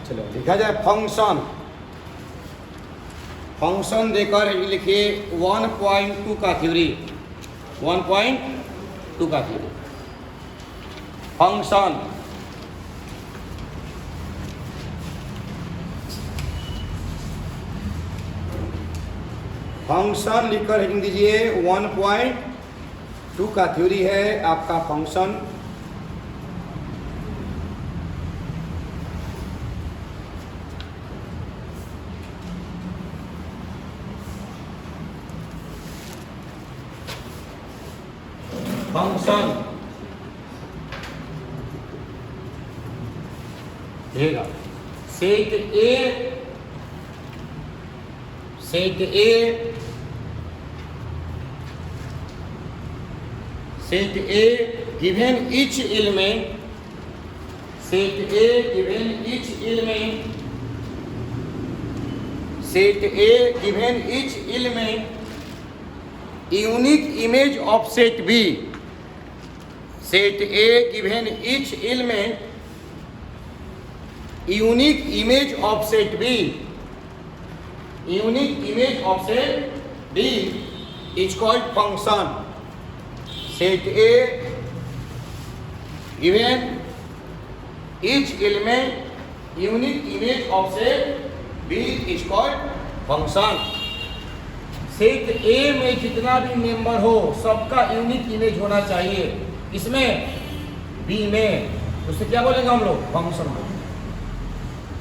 चलो लिखा जाए फंक्शन। फंक्शन देकर लिखिए 1.2 का थ्योरी, 1.2 का थ्योरी। फंक्शन फंक्शन लिखकर हेडिंग दीजिए 1.2 का थ्योरी है आपका फंक्शन। फंक्शन देखिएगा set A given each element, set A given each element, set A given each element unique image of set B, set A given each element unique image of set B, unique image of set B is called function. Set A given each element unique image of set B is called function. Set A में जितना भी member हो सबका unique image होना चाहिए, इसमें B में, उससे क्या बोलेंगे हम लोग? फंक्शन बोलेंगे।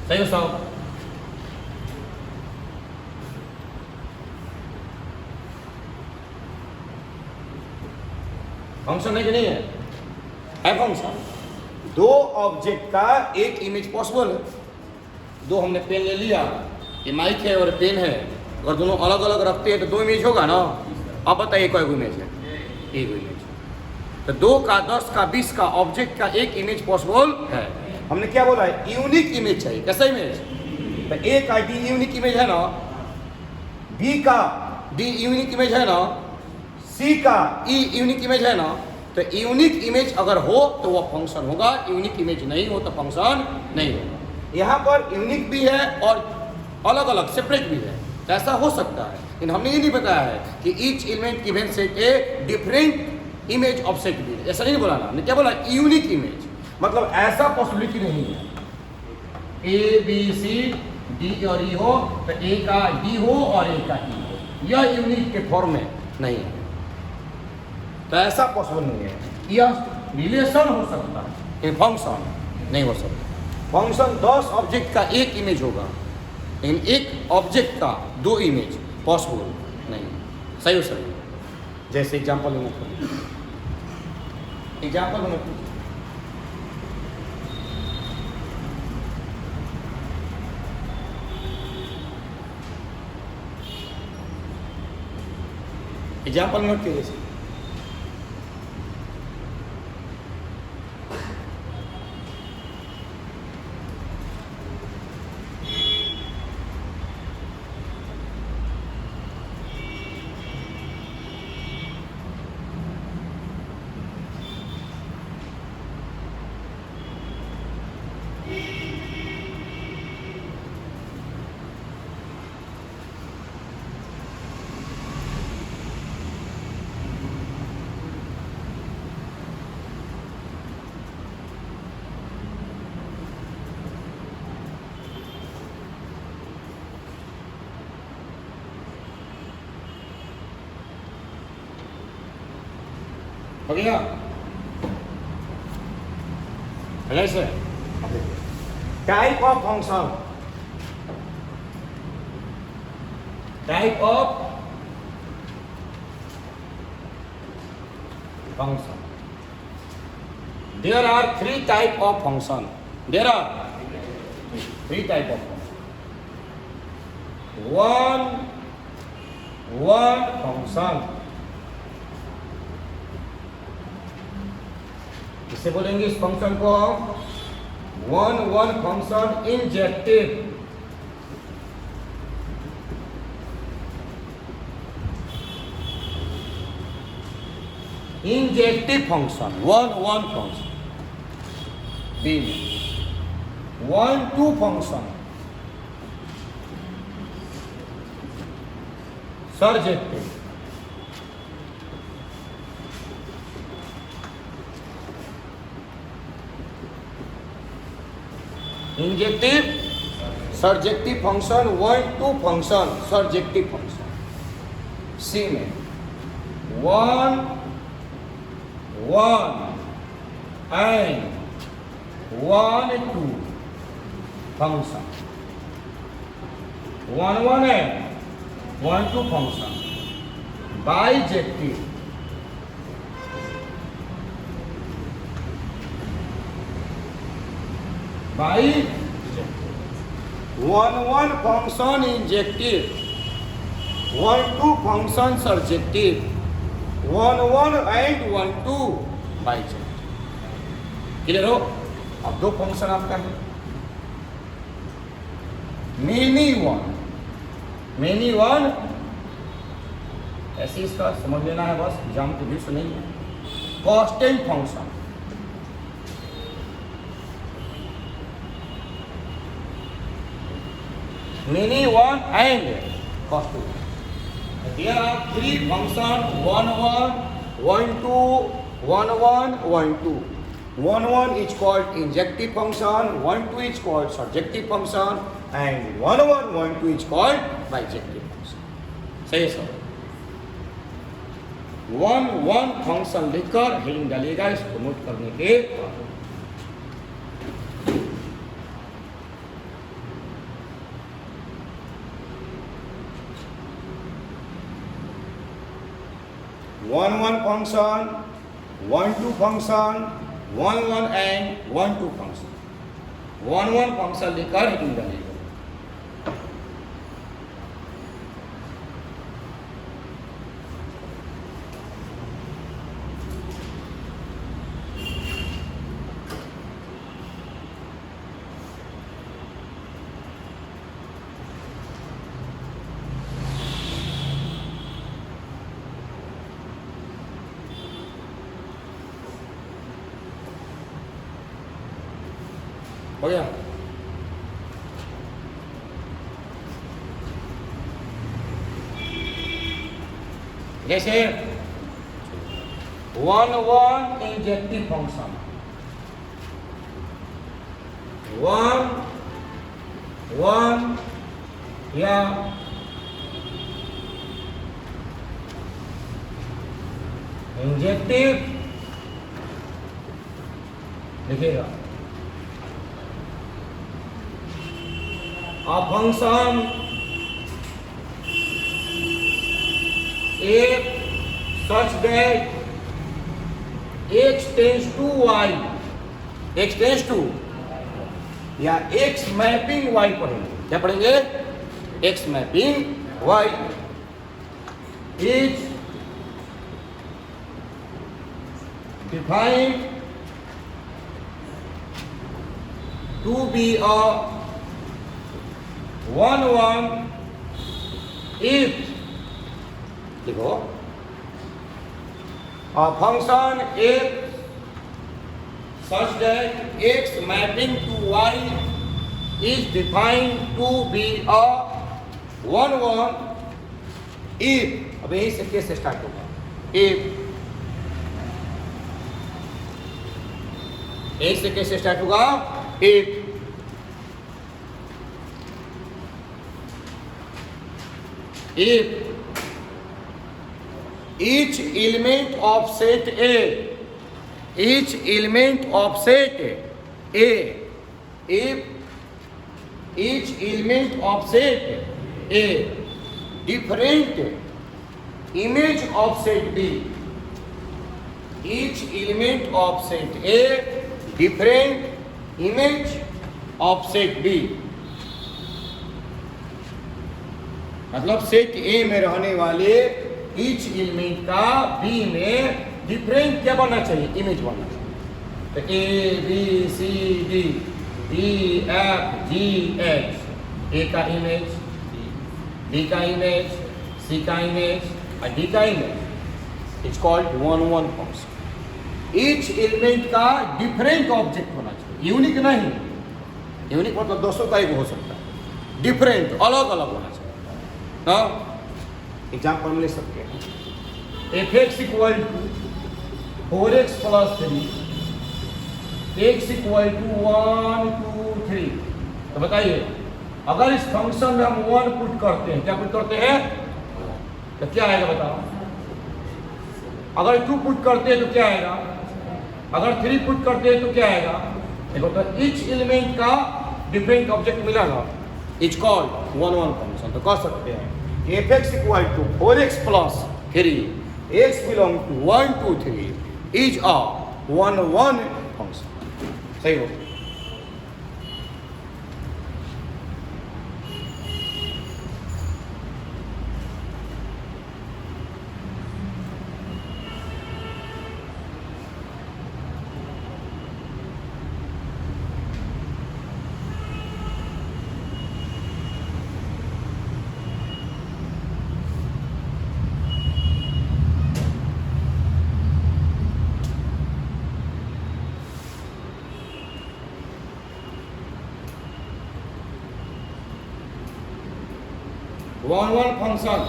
सही हो साहब? फंक्शन है कि नहीं है? फंक्शन। दो ऑब्जेक्ट का एक इमेज पॉसिबल है। दो हमने पेन ले लिया, ये माइक है और पेन है, अगर दोनों अलग अलग रखते हैं तो दो इमेज होगा ना। अब बताइए कोई इमेज है? एक इमेज। तो 2 का 10 का 20 का ऑब्जेक्ट का एक इमेज पॉसिबल है। हमने क्या बोला है? यूनिक इमेज चाहिए। कैसा इमेज? तो ए का डी यूनिक इमेज है ना, बी का डी यूनिक इमेज है ना, सी का ई यूनिक इमेज है ना। तो यूनिक इमेज अगर हो तो वह फंक्शन होगा, यूनिक इमेज नहीं हो तो फंक्शन नहीं होगा। यहाँ पर यूनिक भी है और अलग अलग सेपरेट भी है, तो ऐसा हो सकता है। लेकिन हमने ये नहीं बताया है कि each element given set A different image of set B, ऐसा नहीं बोला ना। हमने क्या बोला? Unique image. मतलब ऐसा पॉसिबिलिटी नहीं है ए बी सी डी और ई हो तो ए का डी हो और ए का ई हो, यह यूनिक के फॉर्म में नहीं है। तो ऐसा पॉसिबल नहीं है। यह रिलेशन हो सकता है, ये फंक्शन नहीं हो सकता। फंक्शन 10 ऑब्जेक्ट का एक इमेज होगा, लेकिन एक ऑब्जेक्ट का 2 इमेज पॉसिबल नहीं। सही हो सही? जैसे एग्जाम्पल में नोट कीजिए। हो गया? ऐसे type of function, type of function. There are 3 type of function. There are 3 type of function. one function, इसे बोलेंगे इस फंक्शन को one function injective. Injective function one function B में 1-2 function surjective, injective, surjective function, 1-2 function surjective function. C में 1-1 and 1-2 function, 1-1 and 1-2 function bijective, by 1-1 function injective, 1-2 function surjective, 1-1 and 1-2 bijective. Clear हो? अब 2 function आपका है many one, ऐसे इसका समझ लेना है बस, एग्जाम के भी नहीं है। Constant function, many one and constant. There are 3 functions: 1-1, 1-2, 1-1, 1-2. 1-1 is called injective function, 1-2 is called surjective function, and 1-1, 1-2 is called bijective function. सही है सर? 1-1 फंक्शन लिखकर हेडिंग डालिएगा इसको नोट करने के। 1-1 function, 1-2 function, 1-1 and 1-2 function, 1-1 function लेकर heading डालिएगा। हो गया? जैसे 1-1 इंजेक्टिव फंक्शन, 1-1 या इंजेक्टिव लिखिएगा। A function f such that x tends to y, x tends to या x मैपिंग y पढ़ेंगे। क्या पढ़ेंगे? x mapping y is defined to be a 1-1 if देखो a function f such that x mapping to y is defined to be a 1-1 if, अब यही से कैसे start होगा? if, यही से कैसे स्टार्ट होगा? if each element of set A, each element of set A, if each element of set A different image of set B, each element of set A different image of set B, मतलब set A में रहने वाले each element का B में different क्या बनना चाहिए? Image बनना चाहिए। तो A B C D E F G H, A का इमेज, बी का इमेज, सी का इमेज और डी का image, it's called 1-1 function. Each element का डिफरेंट ऑब्जेक्ट होना चाहिए, यूनिक नहीं। यूनिक मतलब 200 का एक हो सकता है, डिफरेंट अलग अलग होना चाहिए। हाँ, एग्जाम्पल में ले सकते हैं fx equal to 4x plus 3, x equal to 1 2 3। तो बताइए अगर इस फंक्शन में हम 1 पुट करते हैं, क्या पुट करते हैं, तो क्या आएगा बताओ। अगर 2 पुट करते हैं तो क्या आएगा, अगर 3 पुट करते हैं तो क्या आएगा। देखो तो ईच एलिमेंट का डिफरेंट ऑब्जेक्ट मिलेगा, इज कॉल्ड 1 1 फंक्शन। तो कह सकते हैं fx equal to 4x plus 3, x belong to 1 2 3 is a 1 1 function. सही हो। one function,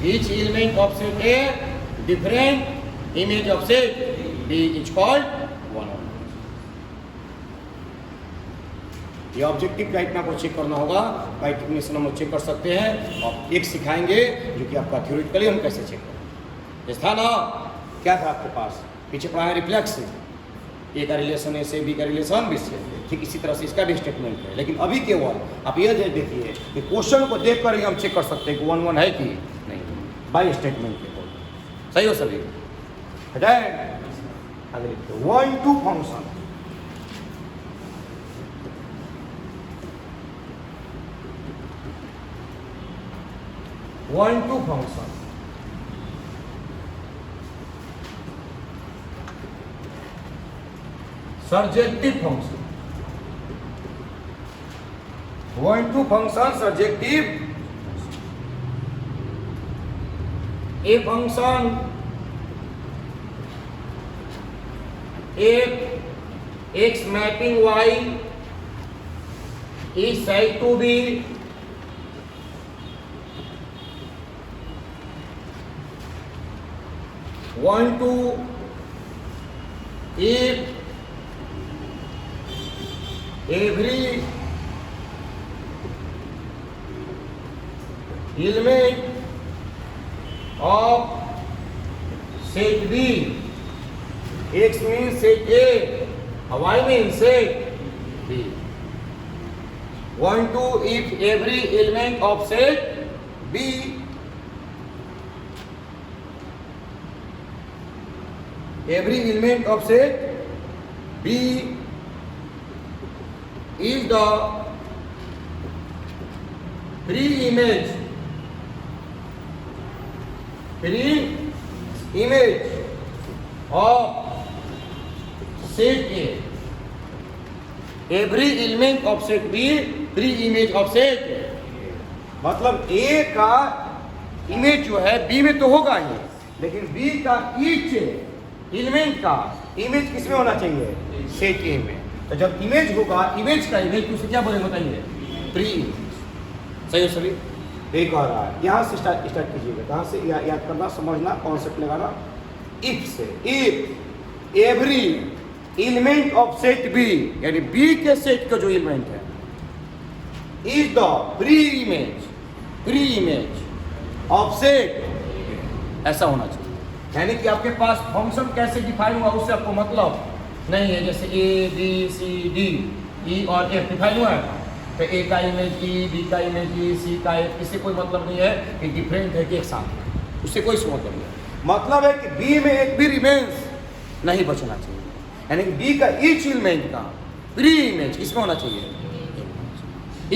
each element of set A, different image of set B is called one. ये objective type में आपको check करना होगा, बाई टेक्नीशियन हम check कर सकते हैं और एक सिखाएंगे जो कि आपका थ्योरेटिकली हम कैसे चेक करें। इस था ना, क्या था आपके पास पीछे पढ़ा है रिफ्लेक्स, ए का रिलेशन ए से, बी का रिलेशन बी से, ठीक इसी तरह से इसका भी स्टेटमेंट है। लेकिन अभी केवल आप ये देखिए कि क्वेश्चन को देख कर ही हम चेक कर सकते हैं कि 1 1 है कि नहीं, बाई स्टेटमेंट के कोड। सही हो सभी, हटाए अगले 1 2 function. One two function surjective function, 1 2 function surjective. A function एक x mapping y is said to be one two if every element of set B, X means set A, Y means set B. 1 2 if every element of set B of set B is the pre-image of set A. Every element of set B pre-image of set A. मतलब A का image जो है B में तो होगा ही, लेकिन B का each element का इमेज किसमें होना चाहिए, सेट ए में। तो जब इमेज होगा, इमेज का इमेज तो उसे क्या बोलेंगे बताइए, प्री इमेज। सही हो सभी, यही कह रहा है। यहाँ से स्टार्ट कीजिएगा, कहाँ से याद करना, समझना, कॉन्सेप्ट लगाना। इफ से, if every element of set B, यानी बी के सेट का जो एलिमेंट है, is the pre image of set, ऐसा होना चाहिए। यानी कि आपके पास फंक्शन कैसे डिफाइन हुआ उससे आपको मतलब नहीं है। जैसे ए बी सी डी ई और एफ डिफाइन हुआ है, तो ए का इमेज ई, बी का इमेज ई, सी का एफ, इससे कोई मतलब नहीं है कि डिफरेंट है कि एक साथ, उससे कोई मतलब नहीं है। मतलब है कि बी में एक भी रिमेंस नहीं बचना चाहिए, यानी कि बी का ईच एलिमेंट का प्री इमेज इसमें होना चाहिए,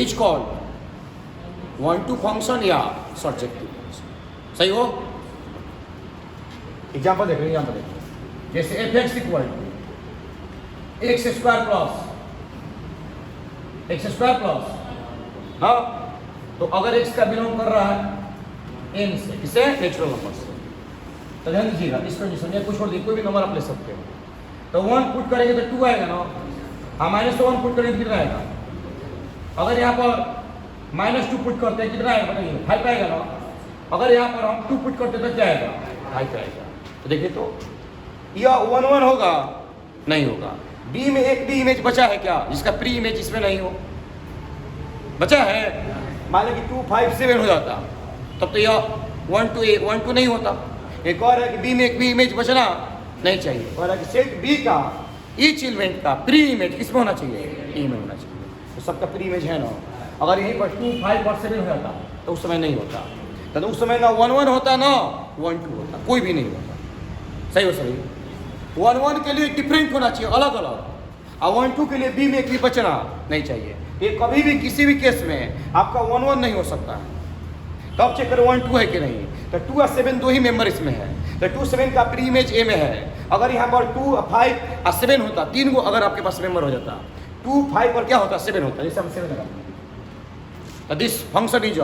इज कॉल्ड 1 2 फंक्शन या सर्जेक्टिव फंक्शन। सही हो। एग्जाम्पल देख रहे हैं, एग्जाम्पल देखिए, जैसे F X equal to X square plus, हाँ, तो अगर एक्स का बिलोंग कर रहा है एन से, किसे, नेचुरल नंबर से, तो ध्यान दीजिएगा इस कंडीशन में कुछ और कोई भी नंबर आप ले सकते हो। तो 1 पुट करेंगे तो 2 आएगा ना, हाँ -1 पुट करेंगे तो कितना आएगा? अगर यहाँ पर -2 पुट करते हैं कितना आएगा बताइए? 5 आएगा ना। अगर यहाँ पर हम 2 पुट करते तो क्या आएगा? 5 आएगा। तो देखिए तो यह 1 1 होगा नहीं होगा। बी में एक भी इमेज बचा है क्या जिसका प्री इमेज इसमें नहीं हो? बचा है। मान लो कि 2 5 7 हो जाता तब तो यह 1 2 नहीं होता। एक और है कि बी में एक भी इमेज बचना नहीं चाहिए। और है कि सेट बी का ईच एलिमेंट का प्री इमेज किसमें होना चाहिए? ई में होना चाहिए। तो सबका प्री इमेज है ना। अगर यहीं पर 2 5 और 7 हो जाता तो उस समय नहीं होता। तो उस समय ना 1 1 होता ना 1 2 होता, कोई भी नहीं होता। सही हो सही। 1 1 के लिए डिफरेंट होना चाहिए, अलग अलग। और 1 2 के लिए बी में एक भी बचना नहीं चाहिए। ये कभी भी किसी भी केस में आपका 1 1 नहीं हो सकता है। तब चेक करो 1 2 है कि नहीं। तो 2 और 7 दो ही मेंबर इसमें है। तो 2 7 का प्री इमेज ए में है। अगर यहाँ पर 2 5 और 7 होता, 3 को अगर आपके पास मेंबर हो जाता, 2 5 पर क्या होता? 7 होता। जैसे हम 7 लगा, तो this function is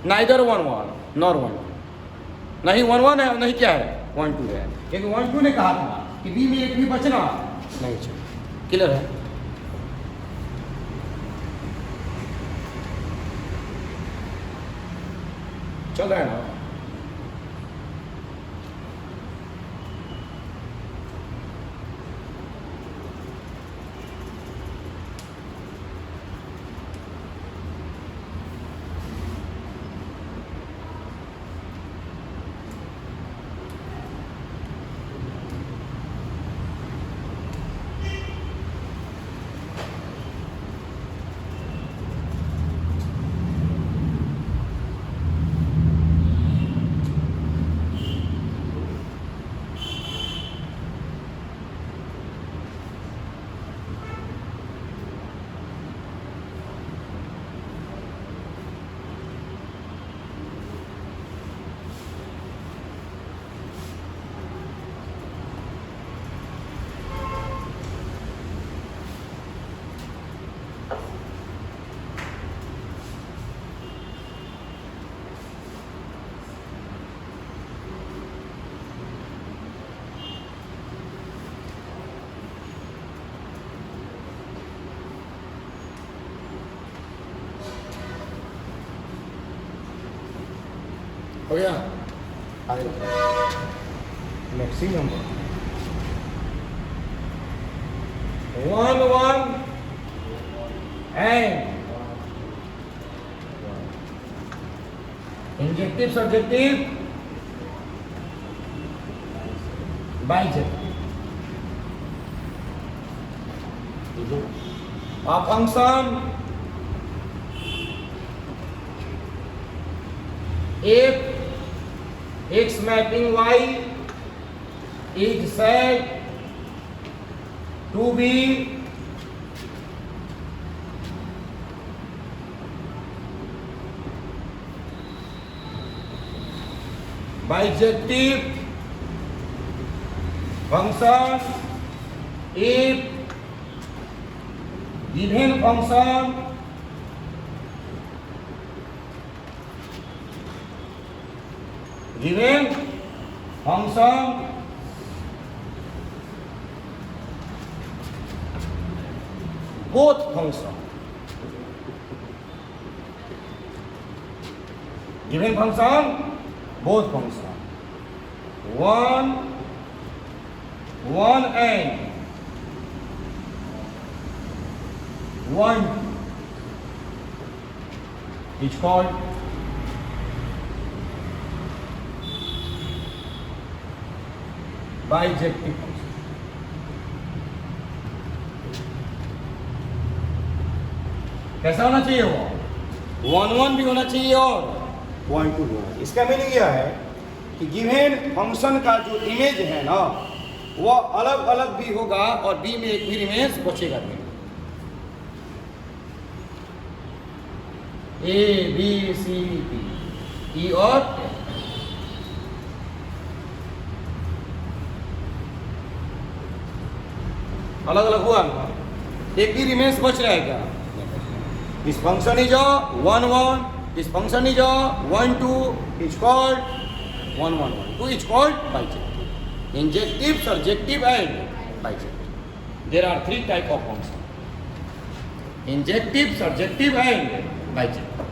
neither 1 1 nor 1 1। नहीं 1 1 है नहीं क्या है? 1 2 है। लेकिन 1 2 ने कहा था कि बी में एक भी बचना नहीं चाहिए। क्लियर है? चल रहा है ना? हो गया? Maximum 1 1 and injective subjective bijective. A function if x mapping y is said to be bijective function if given function both function given function both function 1 1 and 1 is called bijective function। कैसा होना चाहिए? वो 1 1 भी होना चाहिए और 1 2 भी होना चाहिए। इसका मीनिंग यह है कि गिवन फंक्शन का जो इमेज है ना वो अलग अलग भी होगा और बी में एक भी इमेज बचेगा नहीं। ए बी सी डी ई और अलग अलग हुआ ना, एक भी रिमेन्स बच रहा है क्या? This function is 1 1, this function is 1 2 is called 1 1 1 2 is called bijective. Injective, surjective and bijective. There are 3 type of function, injective, surjective and bijective.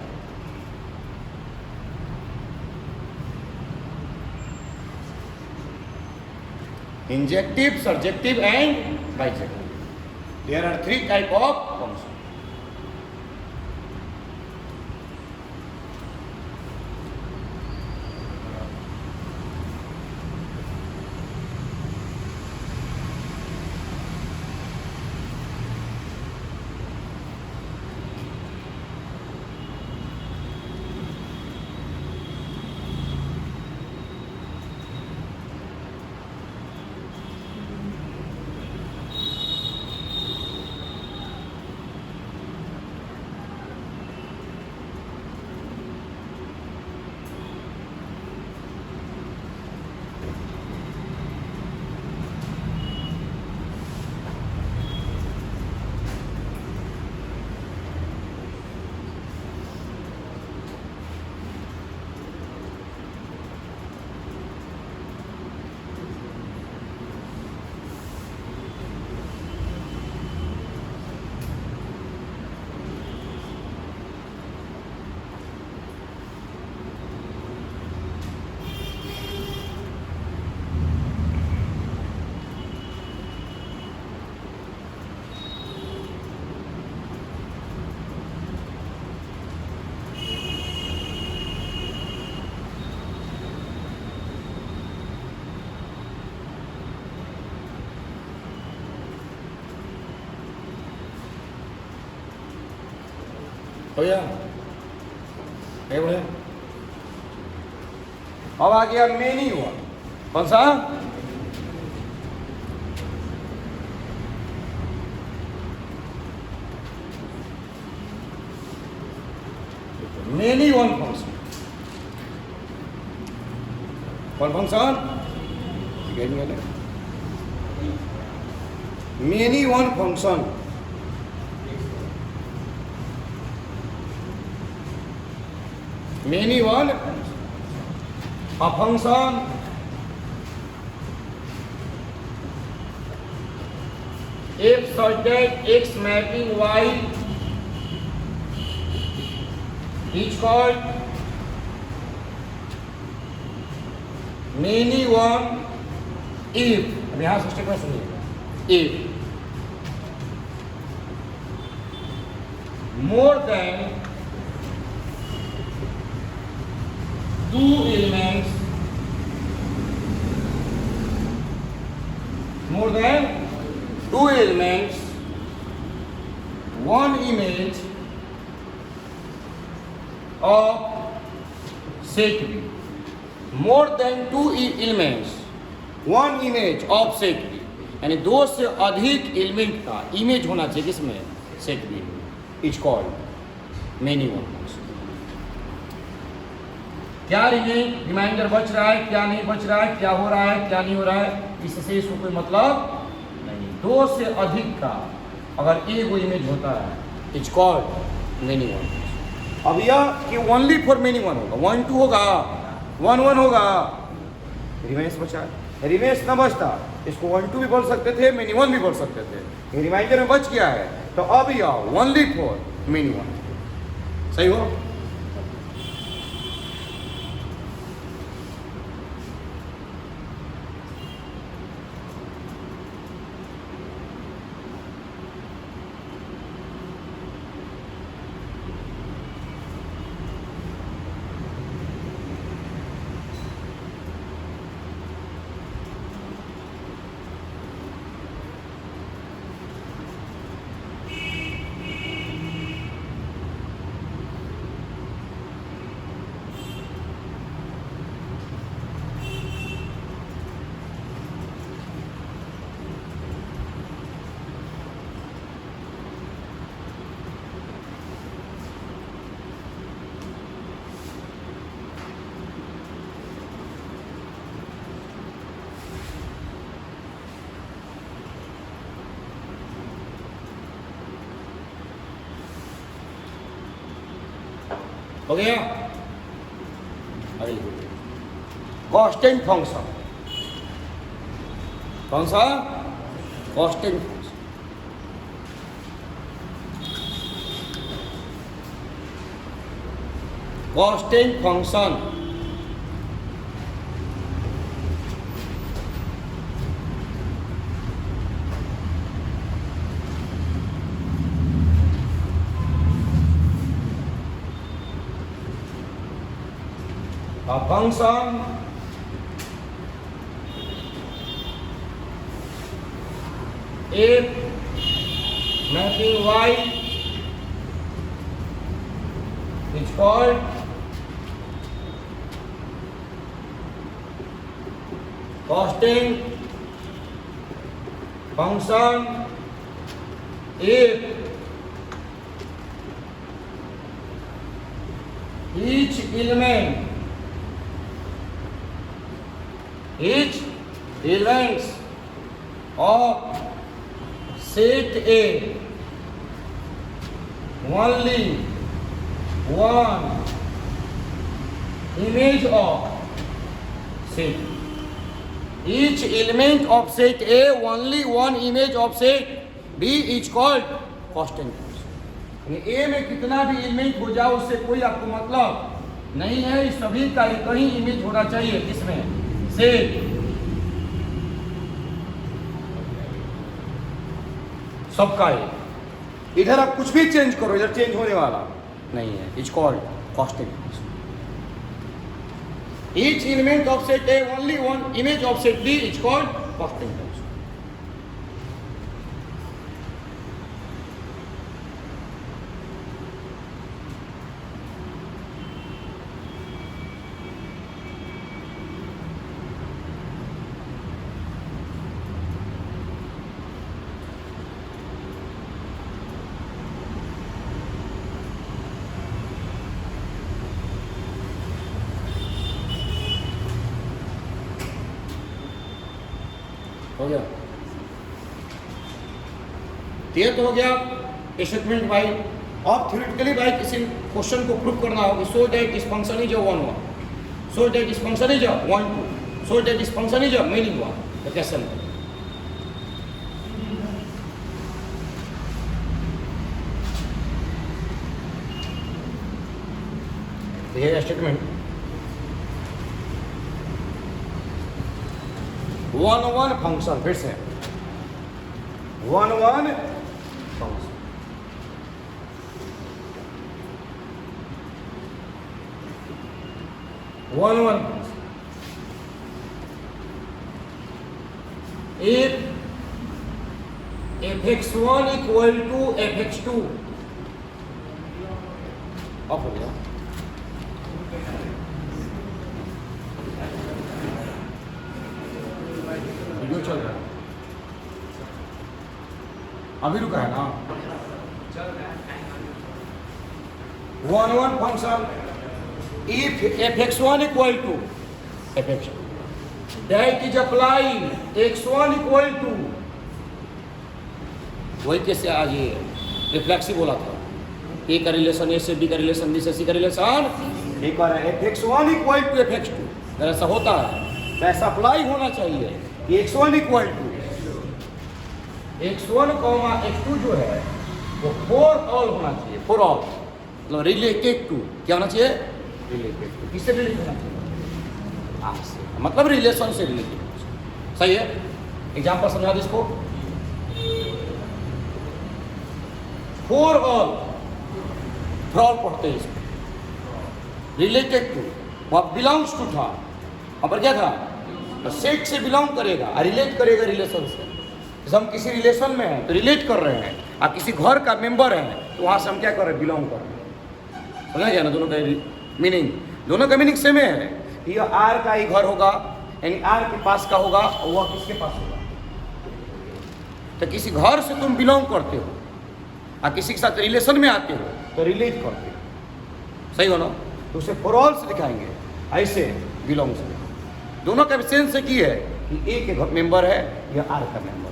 Injective, surjective and bijective, there are 3 type of function. हो गया, है बोले। अब आ गया many हुआ, कौन सा? Many one function, कौन function? Many one function, many one, a function if certain x mapping y is called many one if, अब यहाँ से स्टेटमेंट सुनिए, if more than two elements, more than two elements, one image of set B. More than two elements, one image of set B, यानी दो से अधिक element का image होना चाहिए किसमें? सेट बी में, is called many one function. क्या रिमाइंडर बच रहा है, क्या नहीं बच रहा है, क्या हो रहा है, क्या नहीं हो रहा है, इससे इसको कोई मतलब नहीं। दो से अधिक का अगर एक वो इमेज होता है इट्स कॉल्ड मेनी वन। अब यह कि ओनली फॉर मेनी वन होगा, 1 2 होगा, 1 1 होगा, रिमेंस बचा है। रिमेंस ना बचता इसको 1 2 भी बोल सकते थे, मेनी वन भी बोल सकते थे, रिमाइंडर में बच गया है तो अब यह ओनली फॉर मेनी वन। सही हो? हो गया? कांस्टेंट फंक्शन, कौन सा? Constant function. constant function. A function if mapping y is called constant function if each elements of set A only one image of set. Each element of set A only one image of set B is called constant function. यानी A में कितना भी element हो जाए उससे कोई आपको मतलब नहीं है, इस सभी का एक ही इमेज होना चाहिए, इसमें सेट सबका है। इधर आप कुछ भी चेंज करो, इधर चेंज होने वाला नहीं है, it's called constant function. Each element of set A only one image of set B is called constant function. हो गया, ये तो हो गया स्टेटमेंट भाई। अब थ्योरेटिकली भाई किसी क्वेश्चन को प्रूव करना होगा, so that this function is a 1 1, so that this function is a 1 2, so that this function is a meaning 1, तो कैसे नहीं? ये स्टेटमेंट 1 1 फंक्शन, फिर से 1 1 function, one one if fx1 equal to fx2 of हो गया। वीडियो चल रहा है अभी, रुका है ना? 1 1 function if fx1 equal to fx2 that is applying x1 equal to, वही कैसे आज ये रिफ्लेक्सिव बोला था, ए का रिलेशन ए से, बी का रिलेशन बी से, सी का रिलेशन एक बार fx1 equal to fx2, अगर ऐसा होता है तो ऐसा अप्लाई होना चाहिए कि x1 equal to x1, x2 जो है वो फॉर ऑल होना चाहिए, फॉर ऑल मतलब रिलेटेड टू, क्या होना चाहिए? Related to. किससे रिलेटेड होना चाहिए? आपसे, मतलब रिलेशन से रिलेटेड। सही है? एग्जाम्पल समझा दो इसको। फॉर ऑल पढ़ते हैं इसको, रिलेटेड टू वहाँ बिलोंग्स टू था, वहाँ पर क्या था? तो सेट से बिलोंग करेगा, रिलेट करेगा रिलेशन से। जैसे हम किसी रिलेशन में हैं तो रिलेट कर रहे हैं, आप किसी घर का मेंबर हैं तो वहाँ से हम क्या कर रहे हैं? बिलोंग कर रहे हैं। समझा गया ना? दोनों का मीनिंग, दोनों का मीनिंग सेम है। ये आर का ही घर होगा, यानी आर के पास का होगा, और वह किसके पास होगा? तो किसी घर से तुम बिलोंग करते हो और किसी के साथ रिलेशन में आते हो तो रिलेट करते हो। सही हो ना? तो उसे फॉर ऑल से दिखाएंगे, ऐसे बिलोंग से। दोनों का सेंस से की है कि ए के मेंबर है या आर का member.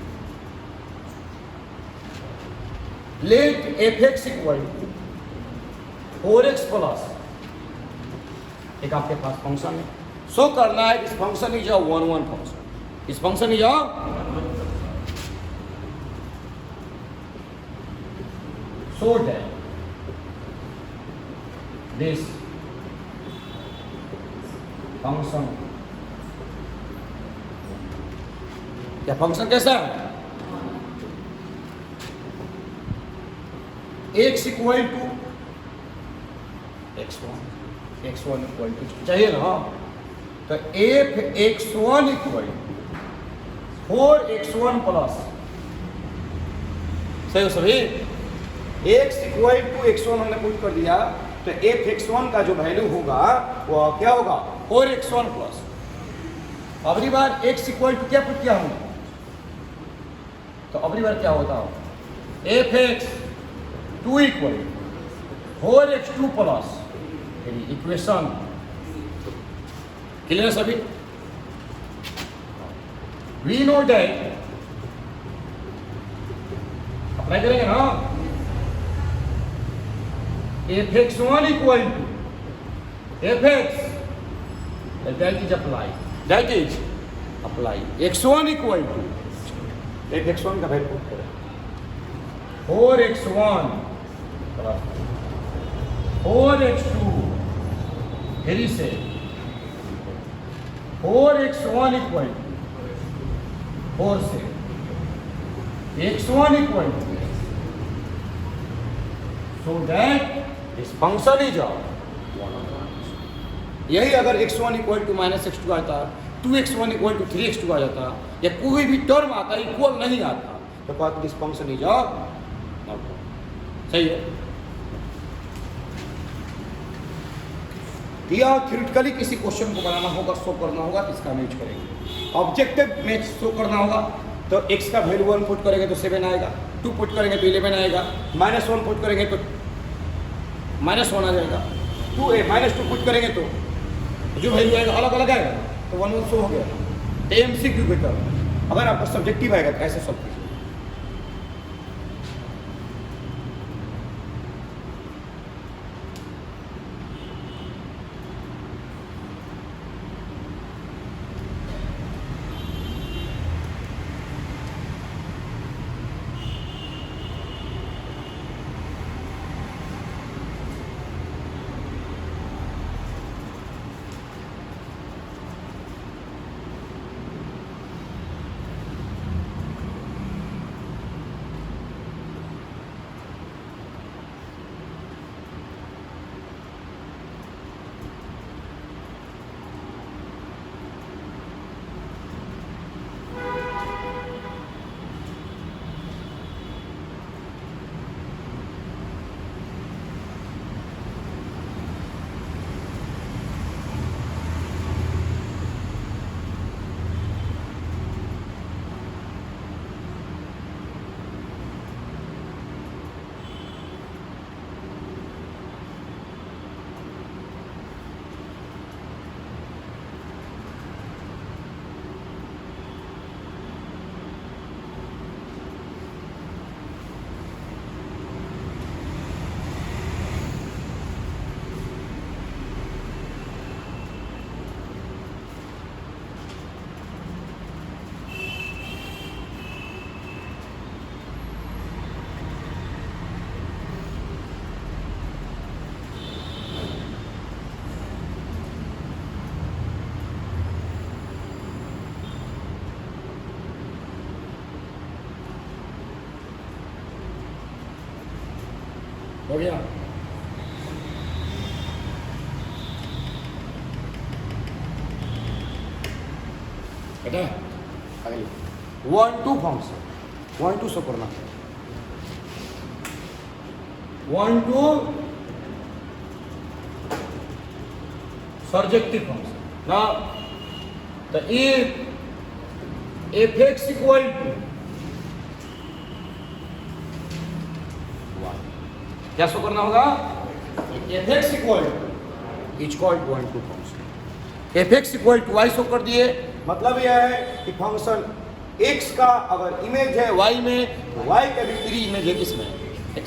Let fx equal to 4x plus एक आपके पास फंक्शन है, सो करना है इस फंक्शन इज अ 1 1 फंक्शन, इस function is a so that this function. क्या फंक्शन कैसा है? x equal to x1 equal to चाहिए ना, तो f x1 equal 4x1 plus, सही हो सभी? x इक्वल टू x1 हमने पुट कर दिया, तो f x1 का जो वैल्यू होगा वो क्या होगा? 4x1 plus. अगली बार x इक्वल टू क्या पुट किया हमने, तो अगली बार क्या होता है? f x2 equal 4x2 plus, equation clear सभी? वी नो दैट, अप्लाई करेंगे ना, F X one equal to F X, that is apply, that is apply X one equal to F X one का value put करें 4x1 plus 4x2, फिर से 4x1 equal 4 से x1 equal so that this function is यही अगर x1 equal to minus x2 आता, 2x1 equal to 3x2 आ जाता, या कोई भी टर्म आता इक्वल नहीं आता, तो कहते दिस फंक्शन इज सही है। या थ्योरेटिकली किसी क्वेश्चन को बनाना होगा, शो करना होगा, तो इसका हम यूज करेंगे। ऑब्जेक्टिव में शो करना होगा तो x का वैल्यू 1 पुट करेंगे तो 7 आएगा, 2 पुट करेंगे तो 11 आएगा, -1 पुट करेंगे तो -1 आ जाएगा, -2 पुट करेंगे तो जो वैल्यू आएगा अलग अलग आएगा, तो 1 1 शो हो गया। तो MCQ बेटर, अगर आपका सब्जेक्टिव आएगा तो कैसे सॉल्व कीजिए। हो गया? बेटा अगली 1 2 फंक्शन, 1 2 शो करना, 1 2 सर्जेक्टिव फंक्शन ना, तो if f(x) इक्वल टू क्या शो करना होगा? f(x) equal to is called 1 2 function. f(x) equal to y show कर दिए, मतलब यह है कि फंक्शन x का अगर इमेज है y में, तो y का भी 3 इमेज है किसमें? x।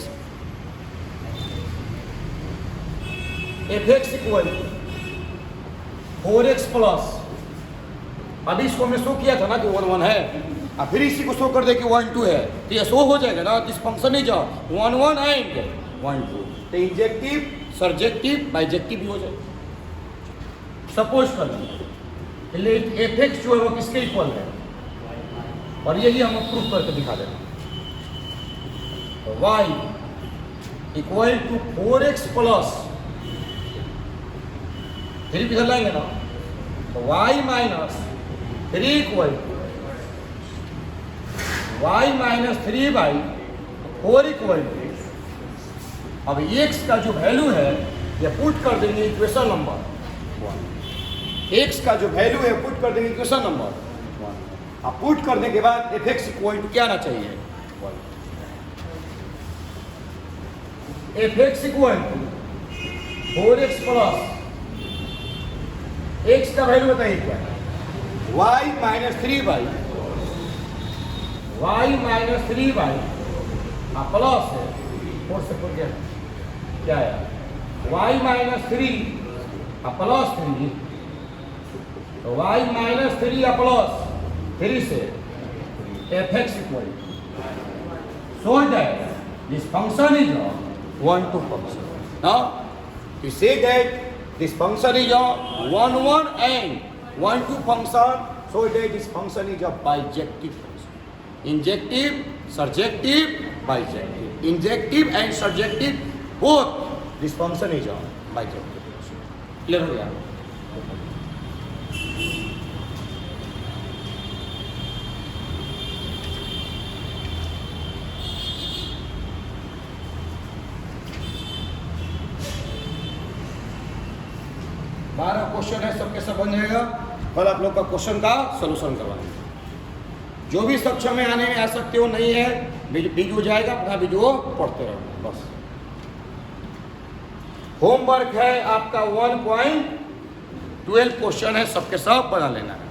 f(x) equal to 4x plus, अभी इसको हमने शो किया था ना कि 1 1 है, अब फिर इसी को शो कर दे कि 1 2 है, तो ये शो हो जाएगा ना, दिस फंक्शन इज 1 1 एंड 1 2, तो इंजेक्टिव सर्जेक्टिव बाइजेक्टिव भी हो जाए। सपोज कर लीजिए एफ एक्स जो है वो किसके इक्वल है, और यही हम प्रूफ करके दिखा देंगे। y equal to 4x plus 3 किधर लाएंगे ना, तो y minus 3 equal to y minus 3/4 equal to, अब x का जो वैल्यू है ये पुट कर देंगे इक्वेशन नंबर 1, x का जो वैल्यू है पुट कर देंगे इक्वेशन नंबर 1। अब पुट करने के बाद एफ एक्स इक्वल टू क्या आना चाहिए, F X equal to 4x plus x का वैल्यू बताइए क्या है, y माइनस 3/, प्लस है 4 से 4 क्या है, y माइनस 3 प्लस 3, तो y माइनस 3 प्लस 3 से F X equal so that this function is a 1-2 function. Now, to say that this function is a 1-1 and 1-2 function, so that this function is a bijective function. Injective, surjective, bijective. Injective and surjective, both this function is a bijective function. Clear हो गया? बारह question है, सबके सब बन जाएगा। कल आप लोग का क्वेश्चन का सॉल्यूशन करवाएंगे। जो भी सक्षम में आने में आ सकते हो, नहीं है वीडियो जाएगा, अपना वीडियो पढ़ते रहो बस। होमवर्क है आपका 1.12 क्वेश्चन है, सबके सब बना लेना है।